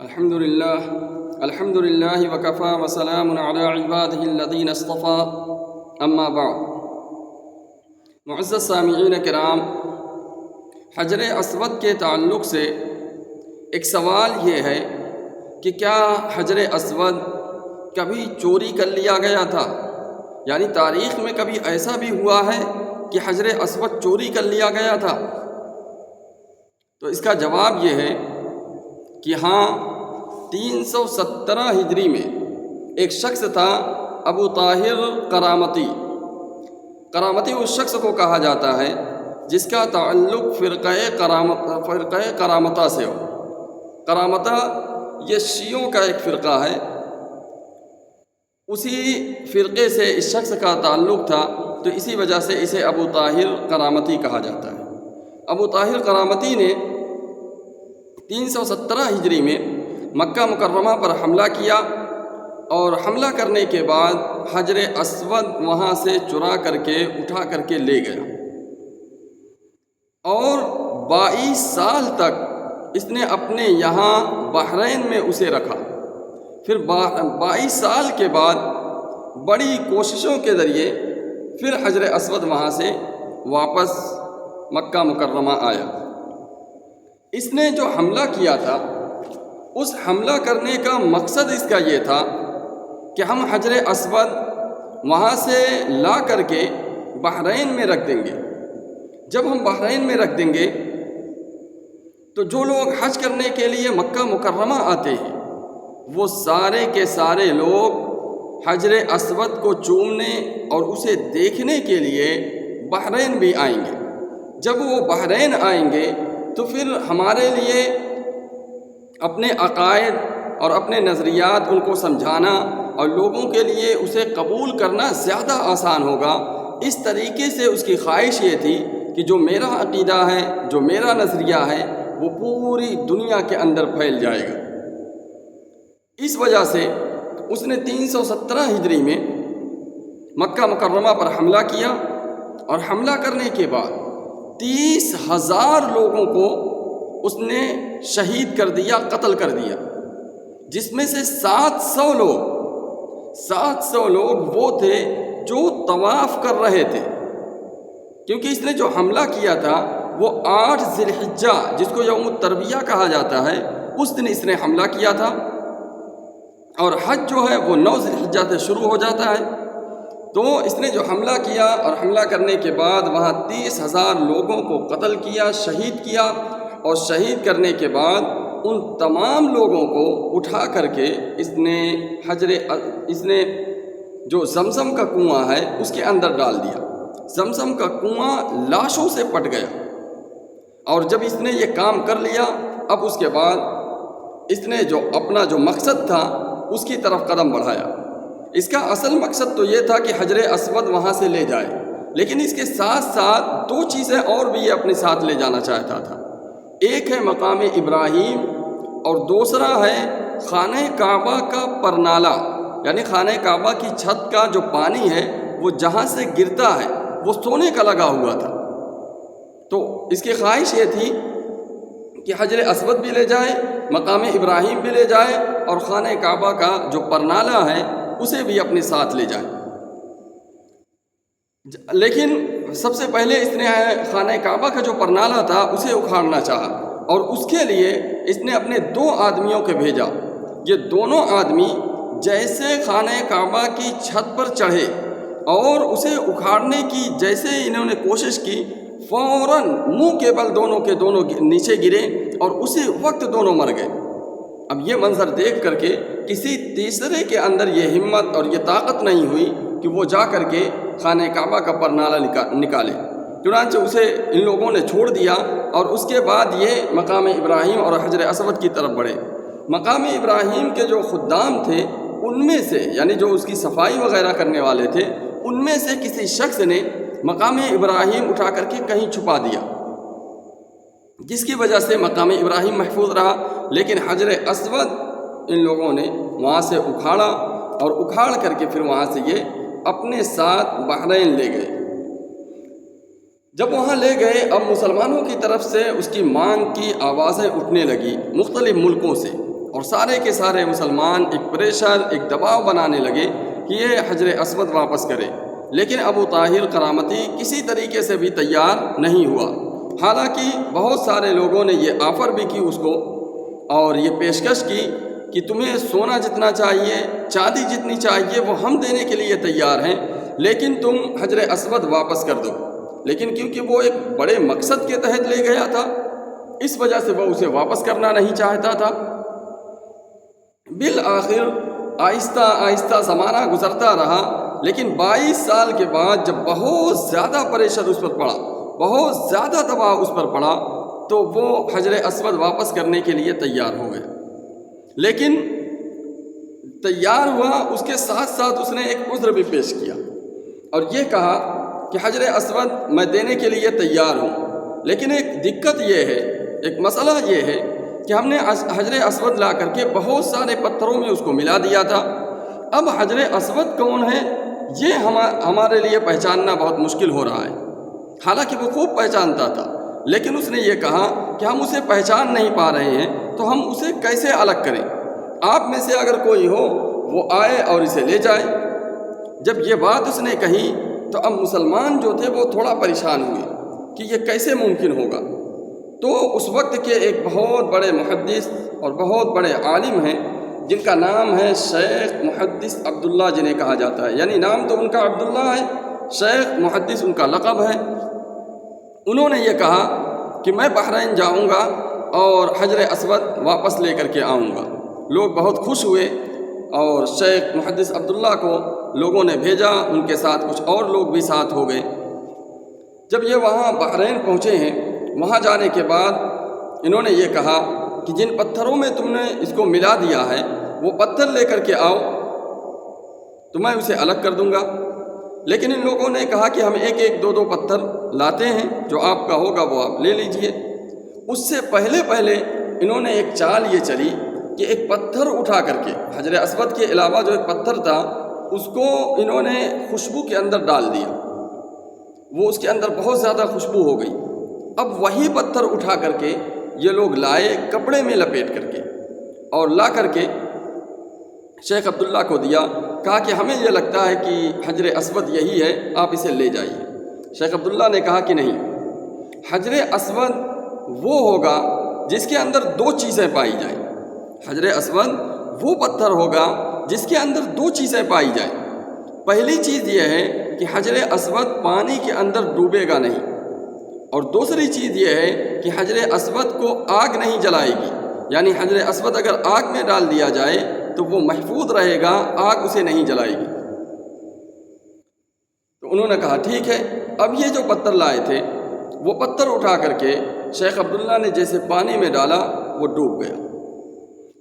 الحمد للہ وکفا وسلام علی عبادہ الذین اصطفیٰ اما بعد۔ معزز سامعین کرام، حجر اسود کے تعلق سے ایک سوال یہ ہے کہ کیا حجر اسود کبھی چوری کر لیا گیا تھا؟ یعنی تاریخ میں کبھی ایسا بھی ہوا ہے کہ حجر اسود چوری کر لیا گیا تھا؟ تو اس کا جواب یہ ہے کہ ہاں، 317 ہجری میں ایک شخص تھا ابو طاہر کرامتی اس شخص کو کہا جاتا ہے جس کا تعلق فرقہ کرامتہ سے ہو۔ کرامتہ یہ شیعوں کا ایک فرقہ ہے، اسی فرقے سے اس شخص کا تعلق تھا، تو اسی وجہ سے اسے ابو طاہر کرامتی کہا جاتا ہے۔ ابو طاہر کرامتی نے 317 ہجری میں مکہ مکرمہ پر حملہ کیا، اور حملہ کرنے کے بعد حجر اسود وہاں سے چرا کر کے اٹھا کر کے لے گیا، اور 22 سال تک اس نے اپنے یہاں بحرین میں اسے رکھا۔ پھر 22 سال کے بعد بڑی کوششوں کے ذریعے پھر حجر اسود وہاں سے واپس مکہ مکرمہ آیا۔ اس نے جو حملہ کیا تھا، اس حملہ کرنے کا مقصد اس کا یہ تھا کہ ہم حجر اسود وہاں سے لا کر کے بحرین میں رکھ دیں گے۔ جب ہم بحرین میں رکھ دیں گے تو جو لوگ حج کرنے کے لیے مکہ مکرمہ آتے ہیں، وہ سارے کے سارے لوگ حجر اسود کو چومنے اور اسے دیکھنے کے لیے بحرین بھی آئیں گے۔ جب وہ بحرین آئیں گے تو پھر ہمارے لیے اپنے عقائد اور اپنے نظریات ان کو سمجھانا اور لوگوں کے لیے اسے قبول کرنا زیادہ آسان ہوگا۔ اس طریقے سے اس کی خواہش یہ تھی کہ جو میرا عقیدہ ہے، جو میرا نظریہ ہے، وہ پوری دنیا کے اندر پھیل جائے گا۔ اس وجہ سے اس نے 317 ہجری میں مکہ مکرمہ پر حملہ کیا، اور حملہ کرنے کے بعد 30,000 لوگوں کو اس نے شہید کر دیا، قتل کر دیا، جس میں سے 700 لوگ وہ تھے جو طواف کر رہے تھے، کیونکہ اس نے جو حملہ کیا تھا وہ 8 ذی الحجہ، جس کو یوم الترویہ کہا جاتا ہے، اس دن اس نے حملہ کیا تھا، اور حج جو ہے وہ 9 ذی الحجہ سے شروع ہو جاتا ہے۔ تو اس نے جو حملہ کیا، اور حملہ کرنے کے بعد وہاں 30,000 لوگوں کو قتل کیا، شہید کیا، اور شہید کرنے کے بعد ان تمام لوگوں کو اٹھا کر کے اس نے جو زمزم کا کنواں ہے اس کے اندر ڈال دیا۔ زمزم کا کنواں لاشوں سے پٹ گیا، اور جب اس نے یہ کام کر لیا، اب اس کے بعد اس نے جو اپنا جو مقصد تھا اس کی طرف قدم بڑھایا۔ اس کا اصل مقصد تو یہ تھا کہ حجر اسود وہاں سے لے جائے، لیکن اس کے ساتھ ساتھ 2 چیزیں اور بھی یہ اپنے ساتھ لے جانا چاہتا تھا۔ ایک ہے مقام ابراہیم، اور دوسرا ہے خانہ کعبہ کا پرنالہ، یعنی خانہ کعبہ کی چھت کا جو پانی ہے وہ جہاں سے گرتا ہے وہ سونے کا لگا ہوا تھا۔ تو اس کی خواہش یہ تھی کہ حجر اسود بھی لے جائے، مقام ابراہیم بھی لے جائے، اور خانہ کعبہ کا جو پرنالہ ہے اسے بھی اپنے ساتھ لے جائے۔ لیکن سب سے پہلے اس نے خانہ کعبہ کا جو پرنالہ تھا اسے اکھاڑنا چاہا، اور اس کے لیے اس نے اپنے 2 آدمیوں کو بھیجا۔ یہ دونوں آدمی جیسے خانہ کعبہ کی چھت پر چڑھے اور اسے اکھاڑنے کی جیسے انہوں نے کوشش کی، فوراً منہ کے بل دونوں کے دونوں نیچے گرے، اور اسی وقت دونوں مر گئے۔ اب یہ منظر دیکھ کر کے کسی تیسرے کے اندر یہ ہمت اور یہ طاقت نہیں ہوئی کہ وہ جا کر کے خانہ کعبہ کا پرنالہ نکالے، چنانچہ اسے ان لوگوں نے چھوڑ دیا، اور اس کے بعد یہ مقام ابراہیم اور حجر اسود کی طرف بڑھے۔ مقام ابراہیم کے جو خدام تھے ان میں سے، یعنی جو اس کی صفائی وغیرہ کرنے والے تھے، ان میں سے کسی شخص نے مقام ابراہیم اٹھا کر کے کہیں چھپا دیا، جس کی وجہ سے مقام ابراہیم محفوظ رہا، لیکن حجر اسود ان لوگوں نے وہاں سے اکھاڑا، اور اکھاڑ کر کے پھر وہاں سے یہ اپنے ساتھ بحرین لے گئے۔ جب وہاں لے گئے، اب مسلمانوں کی طرف سے اس کی مانگ کی آوازیں اٹھنے لگی مختلف ملکوں سے، اور سارے کے سارے مسلمان ایک پریشر، ایک دباؤ بنانے لگے کہ یہ حجر اسود واپس کرے، لیکن ابو طاہر کرامتی کسی طریقے سے بھی تیار نہیں ہوا۔ حالانکہ بہت سارے لوگوں نے یہ آفر بھی کی اس کو اور یہ پیشکش کی کہ تمہیں سونا جتنا چاہیے، چاندی جتنی چاہیے وہ ہم دینے کے لیے تیار ہیں، لیکن تم حجر اسود واپس کر دو۔ لیکن کیونکہ وہ ایک بڑے مقصد کے تحت لے گیا تھا، اس وجہ سے وہ اسے واپس کرنا نہیں چاہتا تھا۔ بالآخر آہستہ آہستہ زمانہ گزرتا رہا، لیکن 22 سال کے بعد جب بہت زیادہ پریشر اس پر پڑا، بہت زیادہ دباؤ اس پر پڑا، تو وہ حجر اسود واپس کرنے کے لیے تیار ہو گئے۔ لیکن تیار ہوا، اس کے ساتھ ساتھ اس نے ایک عذر بھی پیش کیا اور یہ کہا کہ حجر اسود میں دینے کے لیے تیار ہوں، لیکن ایک دقت یہ ہے، ایک مسئلہ یہ ہے کہ ہم نے حجر اسود لا کر کے بہت سارے پتھروں میں اس کو ملا دیا تھا۔ اب حجر اسود کون ہے یہ ہمارے لیے پہچاننا بہت مشکل ہو رہا ہے۔ حالانکہ وہ خوب پہچانتا تھا، لیکن اس نے یہ کہا کہ ہم اسے پہچان نہیں پا رہے ہیں، تو ہم اسے کیسے الگ کریں؟ آپ میں سے اگر کوئی ہو وہ آئے اور اسے لے جائے۔ جب یہ بات اس نے کہی تو اب مسلمان جو تھے وہ تھوڑا پریشان ہوئے کہ یہ کیسے ممکن ہوگا۔ تو اس وقت کے ایک بہت بڑے محدث اور بہت بڑے عالم ہیں جن کا نام ہے شیخ محدث عبداللہ، جنہیں کہا جاتا ہے، یعنی نام تو ان کا عبداللہ ہے، شیخ محدث ان کا لقب ہے۔ انہوں نے یہ کہا کہ میں بحرین جاؤں گا اور حجر اسود واپس لے کر کے آؤں گا۔ لوگ بہت خوش ہوئے اور شیخ محدث عبداللہ کو لوگوں نے بھیجا، ان کے ساتھ کچھ اور لوگ بھی ساتھ ہو گئے۔ جب یہ وہاں بحرین پہنچے ہیں، وہاں جانے کے بعد انہوں نے یہ کہا کہ جن پتھروں میں تم نے اس کو ملا دیا ہے وہ پتھر لے کر کے آؤ تو میں اسے الگ کر دوں گا۔ لیکن ان لوگوں نے کہا کہ ہم ایک ایک دو پتھر لاتے ہیں، جو آپ کا ہوگا وہ آپ لے لیجئے۔ اس سے پہلے انہوں نے ایک چال یہ چلی کہ ایک پتھر اٹھا کر کے حجر اسود کے علاوہ جو ایک پتھر تھا اس کو انہوں نے خوشبو کے اندر ڈال دیا، وہ اس کے اندر بہت زیادہ خوشبو ہو گئی۔ اب وہی پتھر اٹھا کر کے یہ لوگ لائے کپڑے میں لپیٹ کر کے اور لا کر کے شیخ عبداللہ کو دیا، کہا کہ ہمیں یہ لگتا ہے کہ حجر اسود یہی ہے، آپ اسے لے جائیے۔ شیخ عبداللہ نے کہا کہ نہیں، حجر اسود وہ ہوگا جس کے اندر دو چیزیں پائی جائیں۔ حجر اسود وہ پتھر ہوگا جس کے اندر دو چیزیں پائی جائیں۔ پہلی چیز یہ ہے کہ حجر اسود پانی کے اندر ڈوبے گا نہیں، اور دوسری چیز یہ ہے کہ حجر اسود کو آگ نہیں جلائے گی، یعنی حجر اسود اگر آگ میں ڈال دیا جائے تو وہ محفوظ رہے گا، آگ اسے نہیں جلائے گی۔ تو انہوں نے کہا ٹھیک ہے۔ اب یہ جو پتھر لائے تھے وہ پتھر اٹھا کر کے شیخ عبداللہ نے جیسے پانی میں ڈالا وہ ڈوب گیا،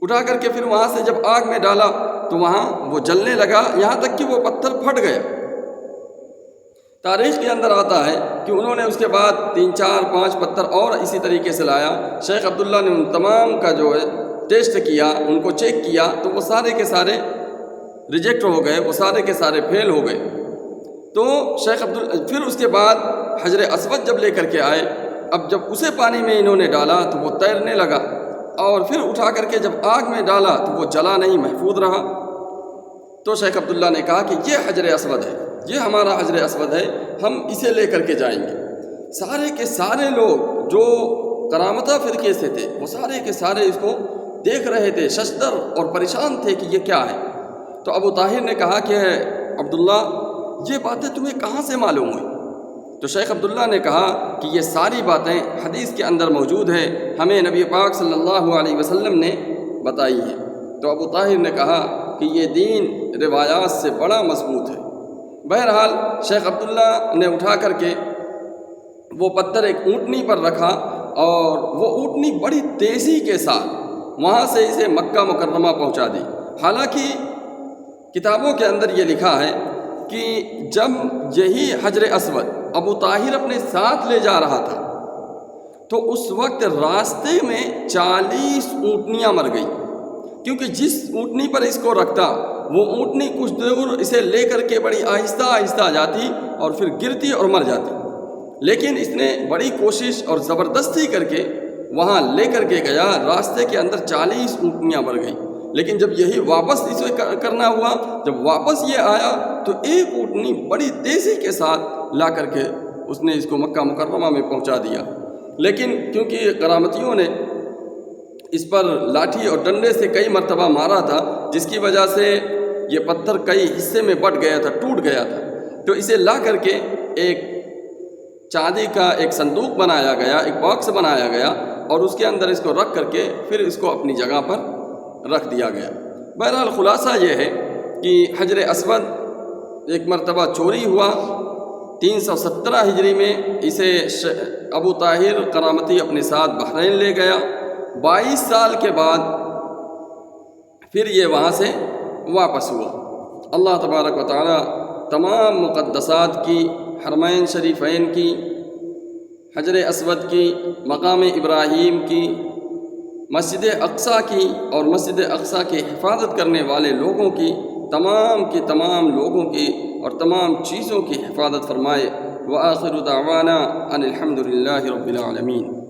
اٹھا کر کے پھر وہاں سے جب آگ میں ڈالا تو وہاں وہ جلنے لگا، یہاں تک کہ وہ پتھر پھٹ گیا۔ تاریخ کے اندر آتا ہے کہ انہوں نے اس کے بعد 3 4 5 پتھر اور اسی طریقے سے لایا۔ شیخ عبداللہ نے ان تمام کا جو ہے ٹیسٹ کیا، ان کو چیک کیا، تو وہ سارے کے سارے ریجیکٹ ہو گئے، وہ سارے کے سارے فیل ہو گئے۔ تو شیخ عبداللہ پھر اس کے بعد حجر اسود جب لے کر کے آئے، اب جب اسے پانی میں انہوں نے ڈالا تو وہ تیرنے لگا، اور پھر اٹھا کر کے جب آگ میں ڈالا تو وہ جلا نہیں، محفوظ رہا۔ تو شیخ عبداللہ نے کہا کہ یہ حجر اسود ہے، یہ ہمارا حجر اسود ہے، ہم اسے لے کر کے جائیں گے۔ سارے کے سارے لوگ جو کرامتہ فرقے سے تھے وہ سارے کے سارے اس کو دیکھ رہے تھے، ششدر اور پریشان تھے کہ یہ کیا ہے۔ تو ابو طاہر نے کہا کہ عبداللہ یہ باتیں تمہیں کہاں سے معلوم ہوئی؟ تو شیخ عبداللہ نے کہا کہ یہ ساری باتیں حدیث کے اندر موجود ہے، ہمیں نبی پاک صلی اللہ علیہ وسلم نے بتائی ہیں۔ تو ابو طاہر نے کہا کہ یہ دین روایات سے بڑا مضبوط ہے۔ بہرحال شیخ عبداللہ نے اٹھا کر کے وہ پتھر ایک اونٹنی پر رکھا، اور وہ اونٹنی بڑی تیزی کے ساتھ وہاں سے اسے مکہ مکرمہ پہنچا دی۔ حالانکہ کتابوں کے اندر یہ لکھا ہے کہ جب یہی حجر اسود ابو طاہر اپنے ساتھ لے جا رہا تھا تو اس وقت راستے میں 40 اونٹنیاں مر گئیں، کیونکہ جس اونٹنی پر اس کو رکھتا وہ اونٹنی کچھ دور اسے لے کر کے بڑی آہستہ آہستہ جاتی اور پھر گرتی اور مر جاتی، لیکن اس نے بڑی کوشش اور زبردستی کر کے وہاں لے کر کے گیا، راستے کے اندر 40 اونٹنیاں مر گئیں، لیکن جب یہی واپس اسے کرنا ہوا، جب واپس یہ آیا تو ایک اونٹنی بڑی تیزی کے ساتھ لا کر کے اس نے اس کو مکہ مکرمہ میں پہنچا دیا۔ لیکن کیونکہ کرامتیوں نے اس پر لاٹھی اور ڈنڈے سے کئی مرتبہ مارا تھا، جس کی وجہ سے یہ پتھر کئی حصے میں بٹ گیا تھا، ٹوٹ گیا تھا، تو اسے لا کر کے ایک چاندی کا ایک صندوق بنایا گیا، ایک باکس بنایا گیا، اور اس کے اندر اس کو رکھ کر کے پھر اس کو اپنی جگہ پر رکھ دیا گیا۔ بہرحال خلاصہ یہ ہے کہ حجر اسود ایک مرتبہ چوری ہوا، 317 ہجری میں اسے ابو طاہر کرامتی اپنے ساتھ بحرین لے گیا۔ 22 سال کے بعد پھر یہ وہاں سے واپس ہوا۔ اللہ تبارک و تعالی تمام مقدسات کی، حرمین شریفین کی، حجر اسود کی، مقام ابراہیم کی، مسجد اقصیٰ کی اور مسجد اقصیٰ کی حفاظت کرنے والے لوگوں کی، تمام لوگوں کی اور تمام چیزوں کی حفاظت فرمائے۔ وآخر دعوانا ان الحمد للہ رب العالمین۔